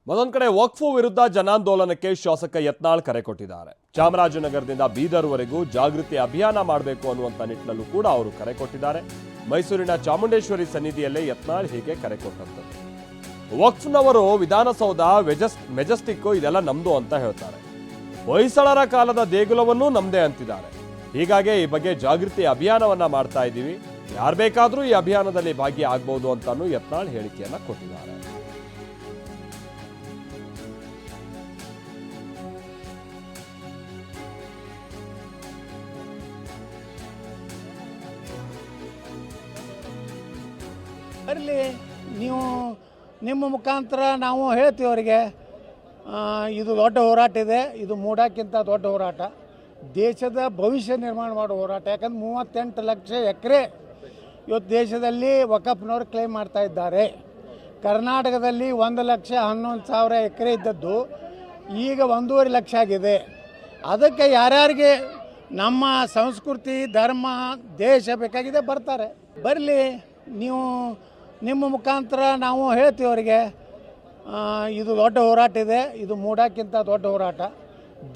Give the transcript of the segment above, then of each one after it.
ಮತ್ತೊಂದು ಕಡೆ ವಕ್ಫ್ ವಿರುದ್ಧ ಜನಾಂದೋಲನಕ್ಕೆ ಶಾಸಕ ಯತ್ನಾಳ್ ಕರೆ ಕೊಟ್ಟಿದ್ದಾರೆ. ಚಾಮರಾಜನಗರದಿಂದ ಬೀದರ್ವರೆಗೂ ಜಾಗೃತಿ ಅಭಿಯಾನ ಮಾಡಬೇಕು ಅನ್ನುವಂಥ ನಿಟ್ಟಿನಲ್ಲೂ ಕೂಡ ಅವರು ಕರೆ ಕೊಟ್ಟಿದ್ದಾರೆ. ಮೈಸೂರಿನ ಚಾಮುಂಡೇಶ್ವರಿ ಸನ್ನಿಧಿಯಲ್ಲೇ ಯತ್ನಾಳ್ ಹೀಗೆ ಕರೆ ಕೊಟ್ಟಂಥದ್ದು. ವಕ್ಫ್ನವರು ವಿಧಾನಸೌಧ, ಮೆಜೆಸ್ಟಿಕ್ ಇದೆಲ್ಲ ನಮ್ದು ಅಂತ ಹೇಳ್ತಾರೆ. ಹೊಯ್ಸಳರ ಕಾಲದ ದೇಗುಲವನ್ನೂ ನಮ್ದೇ ಅಂತಿದ್ದಾರೆ. ಹೀಗಾಗಿ ಈ ಬಗ್ಗೆ ಜಾಗೃತಿ ಅಭಿಯಾನವನ್ನ ಮಾಡ್ತಾ ಇದ್ದೀವಿ, ಯಾರು ಬೇಕಾದರೂ ಈ ಅಭಿಯಾನದಲ್ಲಿ ಭಾಗಿಯಾಗಬಹುದು ಅಂತಾನು ಯತ್ನಾಳ್ ಹೇಳಿಕೆಯನ್ನ ಕೊಟ್ಟಿದ್ದಾರೆ. ಬರಲಿ, ನೀವು ನಿಮ್ಮ ಮುಖಾಂತರ ನಾವು ಹೇಳ್ತೀವಿ ಅವರಿಗೆ, ಇದು ದೊಡ್ಡ ಹೋರಾಟ ಇದೆ. ಇದು ಮೂಡಕ್ಕಿಂತ ದೊಡ್ಡ ಹೋರಾಟ, ದೇಶದ ಭವಿಷ್ಯ ನಿರ್ಮಾಣ ಮಾಡೋ ಹೋರಾಟ. ಯಾಕಂದ್ರೆ 38 ಲಕ್ಷ ಎಕರೆ ಇವತ್ತು ದೇಶದಲ್ಲಿ ವಕಫ್ನವ್ರು ಕ್ಲೇಮ್ ಮಾಡ್ತಾ ಇದ್ದಾರೆ. ಕರ್ನಾಟಕದಲ್ಲಿ 1,11,000 ಎಕರೆ ಇದ್ದದ್ದು ಈಗ 1.5 ಲಕ್ಷ ಆಗಿದೆ. ಅದಕ್ಕೆ ಯಾರ್ಯಾರಿಗೆ ನಮ್ಮ ಸಂಸ್ಕೃತಿ, ಧರ್ಮ, ದೇಶ ಬೇಕಾಗಿದೆ ಬರ್ತಾರೆ. ಬರಲಿ, ನೀವು ನಿಮ್ಮ ಮುಖಾಂತರ ನಾವು ಹೇಳ್ತೀವಿ ಅವರಿಗೆ, ಇದು ದೊಡ್ಡ ಹೋರಾಟ ಇದೆ. ಇದು ಮೂಡಕ್ಕಿಂತ ದೊಡ್ಡ ಹೋರಾಟ,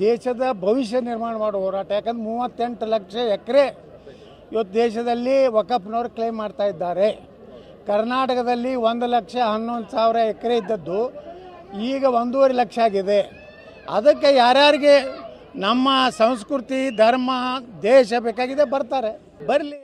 ದೇಶದ ಭವಿಷ್ಯ ನಿರ್ಮಾಣ ಮಾಡೋ ಹೋರಾಟ. ಯಾಕಂದ್ರೆ 38 ಲಕ್ಷ ಎಕರೆ ಇವತ್ತು ದೇಶದಲ್ಲಿ ವಕಫ್ನವ್ರು ಕ್ಲೇಮ್ ಮಾಡ್ತಾ ಇದ್ದಾರೆ. ಕರ್ನಾಟಕದಲ್ಲಿ 1,11,000 ಎಕರೆ ಇದ್ದದ್ದು ಈಗ 1.5 ಲಕ್ಷ ಆಗಿದೆ. ಅದಕ್ಕೆ ಯಾರ್ಯಾರಿಗೆ ನಮ್ಮ ಸಂಸ್ಕೃತಿ, ಧರ್ಮ, ದೇಶ ಬೇಕಾಗಿದೆ ಬರ್ತಾರೆ. ಬರಲಿ.